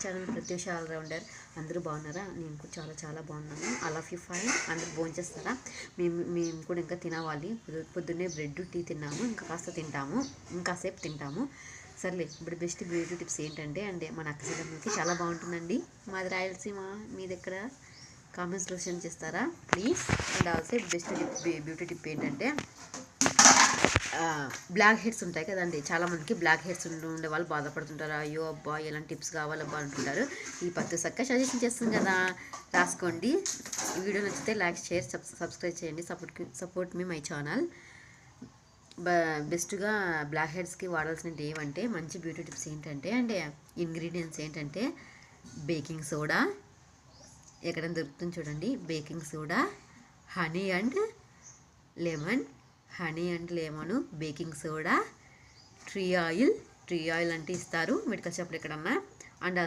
Channel Pratyusha allrounder. అందరూ బాగున్నారా? నేను కూడా చాలా చాలా బాగున్నాను. I love you fine. అందరూ భోంచేస్తారా? మేము కూడా ఇంకా తినవాలి. పొద్దున్నే బ్రెడ్ టీ తిన్నాము, ఇంకా కాస్త తింటాము, ఇంకాసేపు తింటాము. సర్లే, ఇప్పుడు బెస్ట్ బ్యూటీ టిప్స్ ఏంటంటే మన అక్కచెల్లెమ్మకి చాలా బాగుంటుందండి. మాది రాయలసీమ, మీది ఎక్కడ? కామెంట్స్లో షేర్ చేస్తారా please? And also best beauty tip ఏంటంటే బ్లాక్ హెడ్స్ ఉంటాయి కదండి, చాలామందికి బ్లాక్ హెడ్స్ ఉండే వాళ్ళు బాధపడుతుంటారు. అయ్యో అబ్బా ఎలాంటి టిప్స్ కావాలబ్బా అంటుంటారు. ఈ పత్తు సక్క సజెషన్ చేస్తుంది కదా, రాసుకోండి. ఈ వీడియో నచ్చితే లైక్, షేర్, సబ్స్క్రైబ్ చేయండి. సపోర్ట్ మీ మై ఛానల్. బెస్ట్గా బ్లాక్ హెడ్స్కి వాడాల్సినవి ఏమంటే మంచి బ్యూటీ టిప్స్ ఏంటంటే ఇంగ్రీడియంట్స్ ఏంటంటే బేకింగ్ సోడా, ఎక్కడైనా దొరుకుతుంది చూడండి, baking soda, honey and lemon, baking soda, tree oil అంటే ఇస్తారు మెడికల్ షాప్లో ఎక్కడన్నా. అండ్